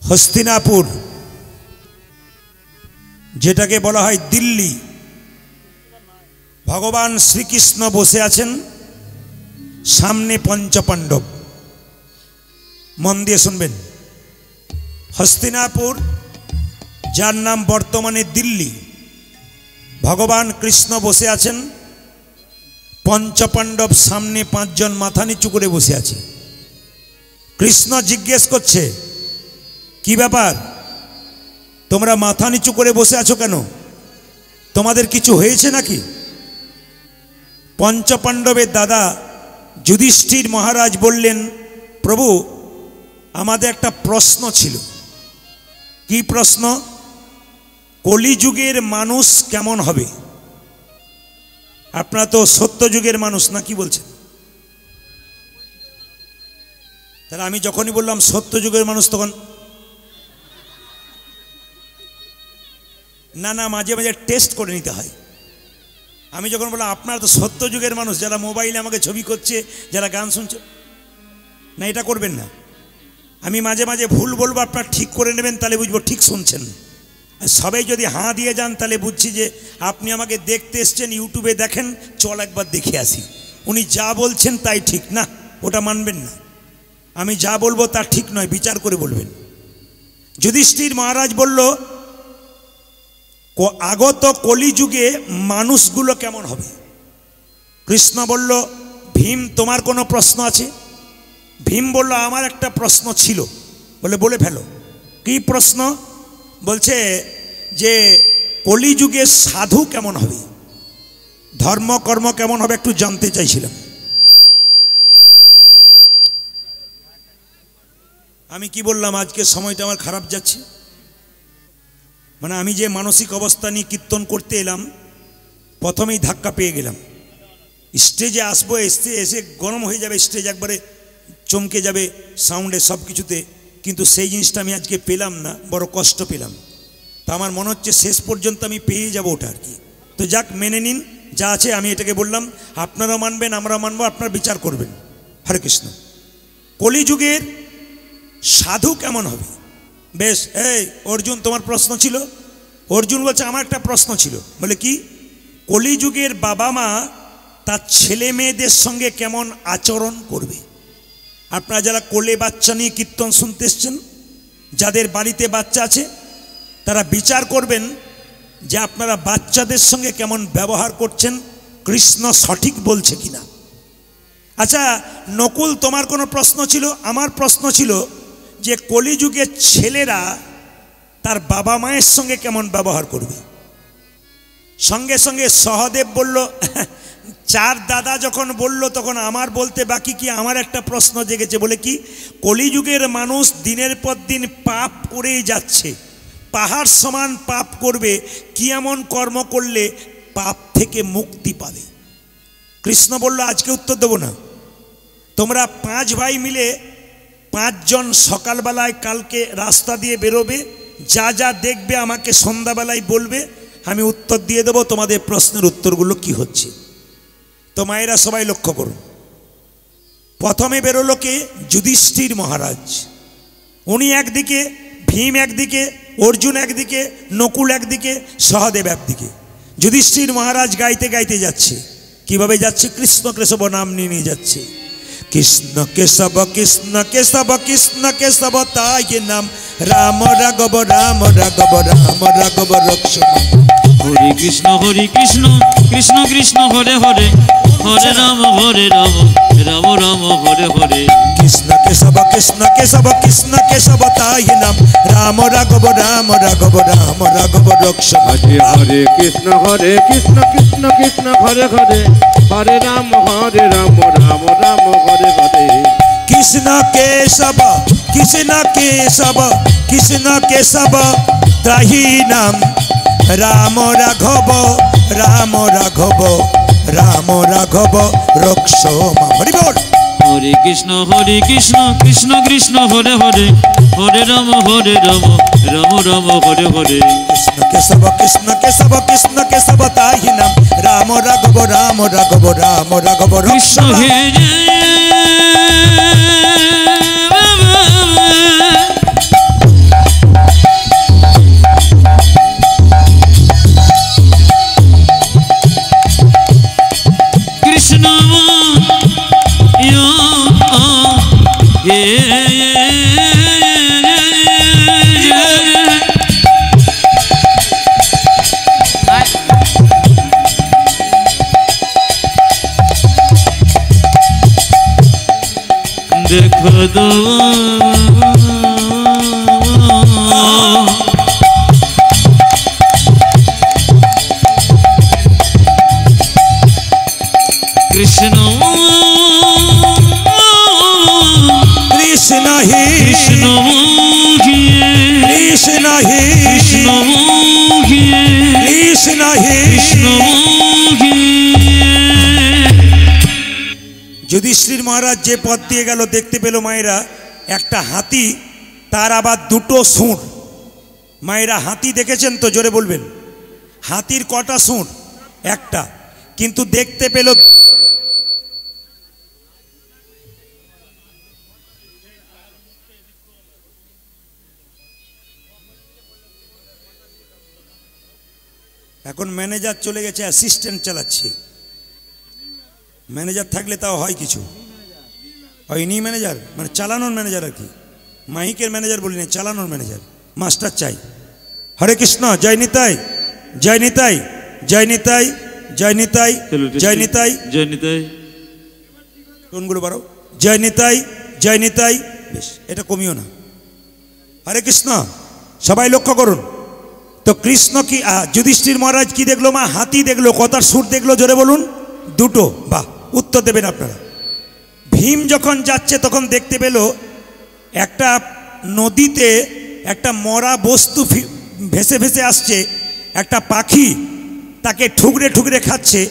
হস্তিনাপুর, যেটাকে বলা হয় দিল্লি, ভগবান শ্রীকৃষ্ণ বসে আছেন, সামনে পঞ্চপাণ্ডব। মন দিয়ে শুনবেন। হস্তিনাপুর, যার নাম বর্তমানে দিল্লি, ভগবান কৃষ্ণ বসে আছেন, পঞ্চপাণ্ডব সামনে 5 জন মাথা নিচু করে বসে আছে। কৃষ্ণ জিজ্ঞেস করছে, কি ব্যাপার, তোমরা মাথা নিচু করে বসে আছো কেন? তোমাদের কিছু হয়েছে নাকি? পঞ্চপাণ্ডবের দাদা যুধিষ্ঠির মহারাজ বললেন, প্রভু, আমাদের একটা প্রশ্ন ছিল। কি প্রশ্ন? কলিযুগের মানুষ কেমন হবে? আপনারা তো সত্যযুগের মানুষ না, কি বলছেন? তাহলে আমি যখনই বললাম সত্যযুগের মানুষ, তখন না না, মাঝে মাঝে টেস্ট করে নিতে হয়। আমি যখন বললাম আপনারা তো সত্যযুগের মানুষ, যারা মোবাইলে আমাকে ছবি করছে, যারা গান শুনছে, না এটা করবেন না। আমি মাঝে মাঝে ভুল বলবো, আপনারা ঠিক করে নেবেন, তাহলে বুঝবো ঠিক শুনছেন। সবাই যদি হাঁ দিয়ে যান, তাহলে বুঝছি যে আপনি আমাকে দেখতে এসছেন, ইউটিউবে দেখেন, চল একবার দেখে আসি। উনি যা বলছেন তাই ঠিক না, ওটা মানবেন না। আমি যা বলবো তা ঠিক নয়, বিচার করে বলবেন। যুধিষ্ঠির মহারাজ বলল, আগত কলিযুগে মানুষগুলো কেমন হবে? কৃষ্ণ বলল, ভীম, তোমার কোনো প্রশ্ন আছে? ভীম বলল, আমার একটা প্রশ্ন ছিল। বলে ফেলো। কি প্রশ্ন? বলছে যে কলিযুগে সাধু কেমন হবে, ধর্মকর্ম কেমন হবে, একটু জানতে চাইছিলাম। আমি কি বললাম, আজকে সময়টা আমার খারাপ যাচ্ছে। মানে আমি যে মানসিক অবস্থা নিয়ে কীর্তন করতে এলাম, প্রথমেই ধাক্কা পেয়ে গেলাম। স্টেজে আসবো, এসে গরম হয়ে যাবে, স্টেজ একবারে চমকে যাবে সাউন্ডে, সব কিছুতে। কিন্তু সেই জিনিসটা আমি আজকে পেলাম না, বড় কষ্ট পেলাম। তা আমার মনে হচ্ছে শেষ পর্যন্ত আমি পেয়ে যাব ওটা আর কি। তো যাক, মেনে নিন যা আছে। আমি এটাকে বললাম, আপনারাও মানবেন, আমরাও মানবো, আপনারা বিচার করবেন। হরে কৃষ্ণ। কলিযুগের সাধু কেমন হবে? বেশ, এই অর্জুন, তোমার প্রশ্ন ছিল? অর্জুন বলছে, আমার একটা প্রশ্ন ছিল। বলে কি? কলিযুগের বাবা মা তার ছেলে মেয়েদের সঙ্গে কেমন আচরণ করবে? আপনারা যারা কোলে বাচ্চা নিয়ে কীর্তন শুনতে এসছেন, যাদের বাড়িতে বাচ্চা আছে, তারা বিচার করবেন যে আপনারা বাচ্চাদের সঙ্গে কেমন ব্যবহার করছেন, কৃষ্ণ সঠিক বলছে কিনা। আচ্ছা নকুল, তোমার কোনো প্রশ্ন ছিল? আমার প্রশ্ন ছিল যে কলিযুগের ছেলেরা তার বাবা মায়ের সঙ্গে কেমন ব্যবহার করবে। সঙ্গে সঙ্গে সহদেব বলল, 4 দাদা যখন বলল, তখন আমার বলতে বাকি কি, আমার একটা প্রশ্ন জেগেছে। বলে কি? কলিযুগের মানুষ দিনের পর দিন পাপ করেই যাচ্ছে, পাহাড় সমান পাপ করবে। কি এমন কর্ম করলে পাপ থেকে মুক্তি পাবে? কৃষ্ণ বলল, আজকে উত্তর দেব না। তোমরা 5 ভাই মিলে 5 জন সকালবেলায় কালকে রাস্তা দিয়ে বেরোবে, যা যা দেখবে আমাকে সন্ধ্যাবেলায় বলবে, আমি উত্তর দিয়ে দেবো তোমাদের প্রশ্নের উত্তরগুলো কি হচ্ছে। তো মায়েরা সবাই লক্ষ্য করুন। প্রথমে বেরোলো কে? যুধিষ্ঠির মহারাজ। উনি একদিকে, ভীম একদিকে, অর্জুন একদিকে, নকুল একদিকে, সহদেব একদিকে। যুধিষ্ঠির মহারাজ গাইতে গাইতে যাচ্ছে। কিভাবে যাচ্ছে? কৃষ্ণ কেশব নাম নিয়ে যাচ্ছে। কৃষ্ণ কেশব কৃষ্ণ কেশব কৃষ্ণ কেশব তাই নাম, রাম রাঘব রাম রাঘব রাম রাঘব রক্ষম। হরে কৃষ্ণ কৃষ্ণ কৃষ্ণ হরে হরে, হরে রাম রাম রাম হরে হরে। কৃষ্ণ কেশব কৃষ্ণ কেশব তাই নাম, রাম রাঘব রাম রাঘব রাম রাঘব রক্ষম। হরে হরে কৃষ্ণ কৃষ্ণ কৃষ্ণ হরে হরে, হরে রাম রাম রাম হরে হরে। কৃষ্ণ কেশব কৃষ্ণ কেশব তাহি নাম, রাম রাঘব রাম রাঘব রক্ষম। হরি বল। হরে কৃষ্ণ কৃষ্ণ কৃষ্ণ হরে হরে, হরে রাম রাম রাম হরে হরে। কৃষ্ণ কেশব কৃষ্ণ কেশব তাহি নাম, রাম রাঘব রাম রাঘব কৃষ্ণ রক্ষম। হে মহারাজ যে পথ দিয়ে গেল দেখতে পেল মায়েরা একটা হাতি, তার আবার দুটো সুঁড়। মায়েরা হাতি দেখেছেন তো? জোরে বলবেন। হাতির কটা সুঁড়? একটা। কিন্তু দেখতে পেল এখন ম্যানেজার চলে গেছে, অ্যাসিস্ট্যান্ট চালাচ্ছে। ম্যানেজার থাকলে তাও হয় কিছু, ইনি ম্যানেজার মানে চালানোর ম্যানেজার আর কি, মাইকের ম্যানেজার বলিনি, চালানোর ম্যানেজার, মাস্টার চাই। হরে কৃষ্ণ, জয় নিতাই, জয় নিতাই, জয় নিতাই, জয় নিতাই, জয় নিতাই, জয় নিতাই। কোনগুলো বারো? জয় নিতাই, জয় নিতাই। বেশ, এটা কমিও না। হরে কৃষ্ণ, সবাই লক্ষ্য করুন তো। কৃষ্ণ কি যুধিষ্ঠির মহারাজ কি দেখলো মা? হাতি দেখলো। কতার সুর দেখলো? জোরে বলুন। দুটো। বাহ, উত্তর দেবেন আপনারা। ভীম যখন যাচ্ছে তখন দেখতে পেল একটা নদীতে একটা মরা বস্তু ভেসে ভেসে আসছে, একটা পাখি তাকে ঠুকরে ঠুকরে খাচ্ছে।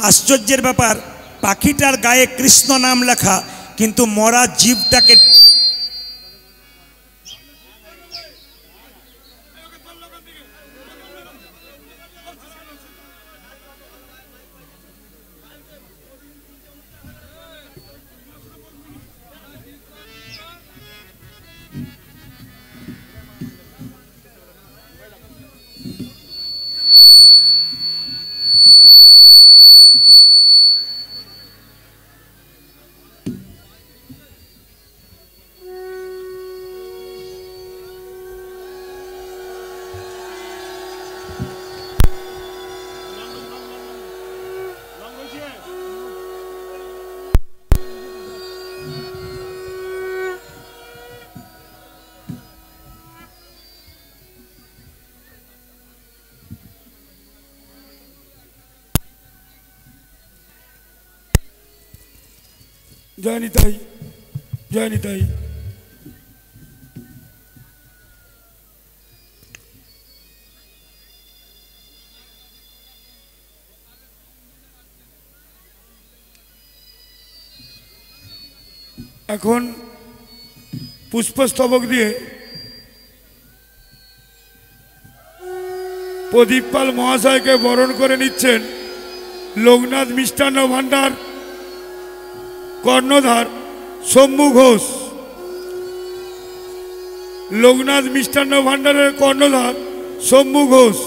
আশ্চর্যের ব্যাপার, পাখিটার গায়ে কৃষ্ণ নাম লেখা, কিন্তু মরা জীবটাকে জয় নিতাই, জয় নিতাই। এখন পুষ্পস্তবক দিয়ে প্রদীপ পাল মহাশয়কে বরণ করে নিচ্ছেন লোকনাথ মিষ্টান্ন ভাণ্ডার কর্ণধার শম্ভু ঘোষ। লোকনাথ মিষ্টান্ন ভাণ্ডারের কর্ণধার শম্ভু ঘোষ।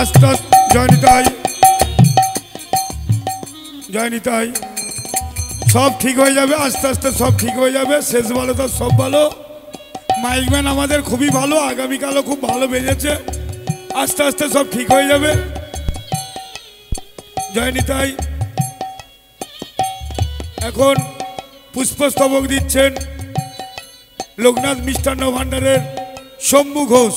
আস্তে আস্তে জয় নিতাই, জয় নিতাই। সব ঠিক হয়ে যাবে, আস্তে আস্তে সব ঠিক হয়ে যাবে। শেষ ভালো তো সব ভালো। মাইকম্যান আমাদের খুবই ভালো, আগামীকালও খুব ভালো বেজেছে। আস্তে আস্তে সব ঠিক হয়ে যাবে। জয় নিতাই। এখন পুষ্পস্তবক দিচ্ছেন লোকনাথ মিষ্টান্ন ভাণ্ডারের শম্ভু ঘোষ।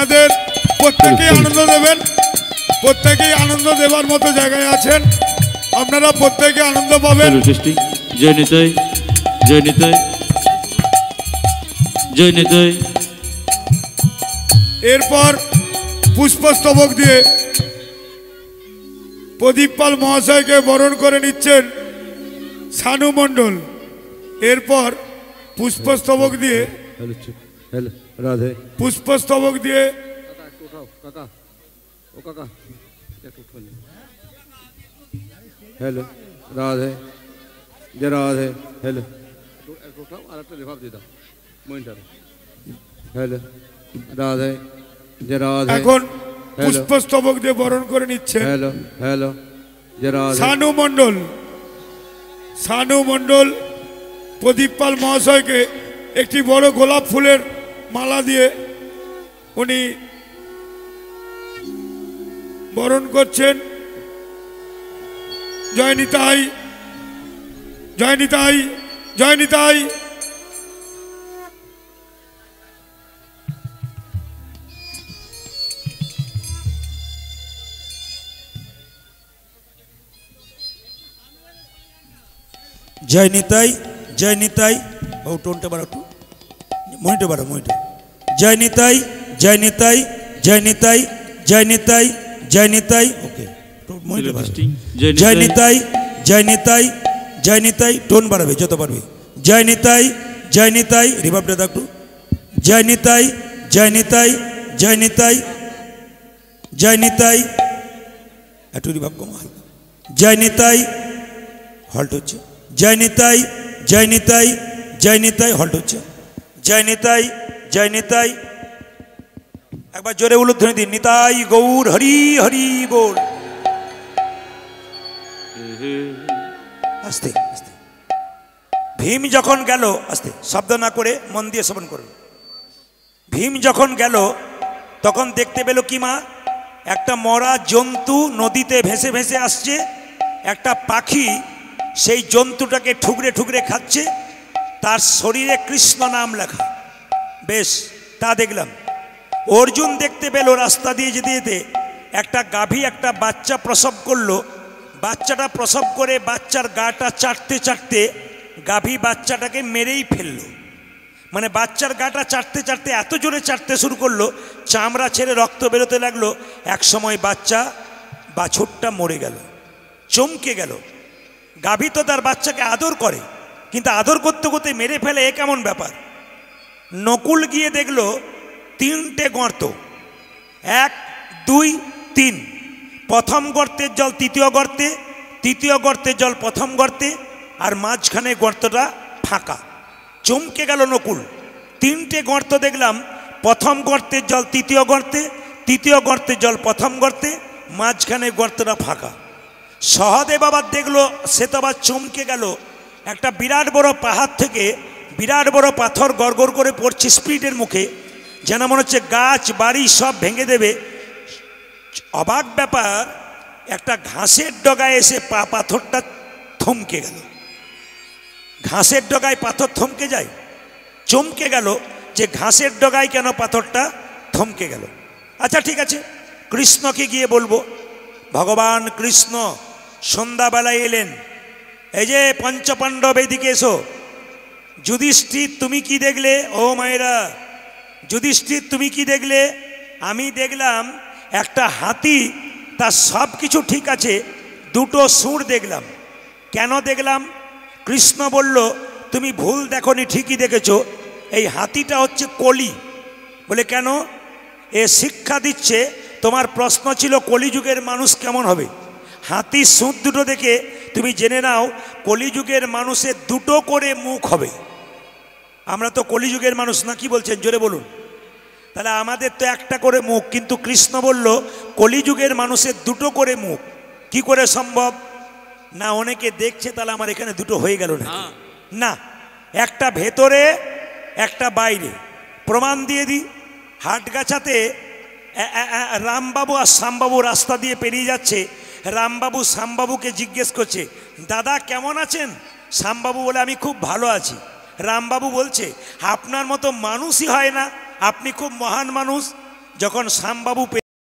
আপনাদের প্রত্যেকেই আনন্দ দেবেন, প্রত্যেকেই আনন্দ দেবার মতো জায়গায় আছেন, আপনারা প্রত্যেকে আনন্দ পাবেন। টেস্টিং। জয় নিতাই, জয় নিতাই, জয় নিতাই। এরপর পুষ্পস্তবক দিয়ে প্রদীপ পাল মহাশয়কে বরণ করে নিচ্ছেন সানু মণ্ডল। এরপর পুষ্পস্তবক দিয়ে হ্যালো রাধে পুষ্পস্তবক দিয়ে কাকা ও কাকা হ্যালো রাধে যে রাধে হ্যালো উঠাও আর একটা রেভাব দিয়ে দাও মনিটার হ্যালো রাধে যে রাধে এখন পুষ্পস্তবক দিয়ে বরণ করে নিচ্ছেন হ্যালো হ্যালো যে রাধে সানু মণ্ডল। সানু মণ্ডল প্রদীপ পাল মহাশয়কে একটি বড় গোলাপ ফুলের মালা দিয়ে উনি বরণ করছেন। জয় নিতাই, জয় নিতাই, জয় নিতাই। জয় নিতাই, জয় নিতাই। ও টোনটা বাড়া একটু, মনিটর বাড়া, মনিটর। জয় নিতাই, জয় নিতাই, জয় নিতাই, জয় নিতাই, জয় নিতাই। ওকে, মনিটর বাড়া। জয় নিতাই, জয় নিতাই, জয় নিতাই। টোন বাড়াবে যত পারবে। জয় নিতাই, জয় নিতাই। রিভাবটা দাও একটু। জয় নিতাই, জয় নিতাই, জয় নিতাই, জয় নিতাই। একটু রিভাব কম হালকা। জয় নিতাই, হল্ট হচ্ছে। জয় নিতাই, জয় নিতাই, জয় নিতাই, হল্ট হচ্ছে। জয় নিতাই, জয় নিতাই। একবার জোরে উলুধ্বনি দিন। নিতাই গৌর হরি হরি বল। আস্তে আস্তে। ভীম যখন গেল, আস্তে শব্দ না করে মন দিয়ে শ্রবণ করুন। ভীম যখন গেল তখন দেখতে পেল কি মা, একটা মরা জন্তু নদীতে ভেসে ভেসে আসছে। একটা পাখি সেই জন্তুটাকে ঠুকরে ঠুকরে খাচ্ছে, তার শরীরে কৃষ্ণ নাম লেখা। বেশ, তা দেখলাম। অর্জুন দেখতে পেল রাস্তা দিয়ে যেতে যেতে একটা গাভী একটা বাচ্চা প্রসব করলো। বাচ্চাটা প্রসব করে বাচ্চার গাটা চাটতে চাটতে গাভী বাচ্চাটাকে মেরেই ফেললো। মানে বাচ্চার গাটা চাটতে চাটতে এত জোরে চাটতে শুরু করলো, চামড়া ছেড়ে রক্ত বেরোতে লাগলো। এক সময় বাচ্চা বাছুরটা মরে গেল। চমকে গেল। গাভী তো তার বাচ্চাকে আদর করে, কিন্তু আদর করতে করতে মেরে ফেলে, এ কেমন ব্যাপার। নকুল গিয়ে দেখলো 3টে গর্ত, 1 2 3। প্রথম গর্তের জল তৃতীয় গর্তে, তৃতীয় গর্তের জল প্রথম গর্তে, আর মাঝখানে গর্তটা ফাঁকা। চমকে গেল নকুল। 3টে গর্ত দেখলাম, প্রথম গর্তের জল তৃতীয় গর্তে, তৃতীয় গর্তের জল প্রথম গর্তে, মাঝখানে গর্তটা ফাঁকা। সহদেব আবার দেখলো, সে তো আবার চমকে গেল। একটা বিরাট বড় পাহাড় থেকে বিরাট বড় পাথর গড়গড় করে পড়ছে স্পিডের মুখে, যেন মনে হচ্ছে গাছ বাড়ি সব ভেঙে দেবে। অবাক ব্যাপার, একটা ঘাসের ডগায় এসে পাথরটা থমকে গেল। ঘাসের ডগায় পাথর থমকে যায়। চমকে গেল যে ঘাসের ডগায় কেন পাথরটা থমকে গেল। আচ্ছা ঠিক আছে, কৃষ্ণকে গিয়ে বলবো। ভগবান কৃষ্ণ সন্ধ্যাবেলায় এলেন। এই যে পঞ্চপাণ্ডব এদিকে এসো। যুধিষ্ঠির তুমি কি দেখলে? ও মায়েরা, যুধিষ্ঠির তুমি কি দেখলে? আমি দেখলাম একটা হাতি, তার সব কিছু ঠিক আছে, 2টো সুর দেখলাম। কেন দেখলাম? কৃষ্ণ বলল তুমি ভুল দেখনি, ঠিকই দেখেছো। এই হাতিটা হচ্ছে কলি। বলে কেন? এ শিক্ষা দিচ্ছে। তোমার প্রশ্ন ছিল কলিযুগের মানুষ কেমন হবে। হাতির সুর 2টো দেখে তুমি জেনে নাও কলিযুগের মানুষের 2টো করে মুখ হবে। আমরা তো কলিযুগের মানুষ না, কি বলছেন জোরে বলুন। তাহলে আমাদের তো একটা করে মুখ, কিন্তু কৃষ্ণ বলল কলিযুগের মানুষের 2টো করে মুখ। কি করে সম্ভব? না অনেকে দেখছে, তাহলে আমার এখানে 2টো হয়ে গেল না। না, একটা ভেতরে একটা বাইরে। প্রমাণ দিয়ে দিই। হাটগাছাতে রামবাবু আর শ্যামবাবু রাস্তা দিয়ে পেরিয়ে যাচ্ছে। রামবাবু শ্যামবাবুকে জিজ্ঞেস করছে, দাদা কেমন আছেন? শ্যামবাবু বলে আমি খুব ভালো আছি। রামবাবু বলছে আপনার মতো মানুষই হয় না, আপনি খুব মহান মানুষ। যখন শ্যামবাবু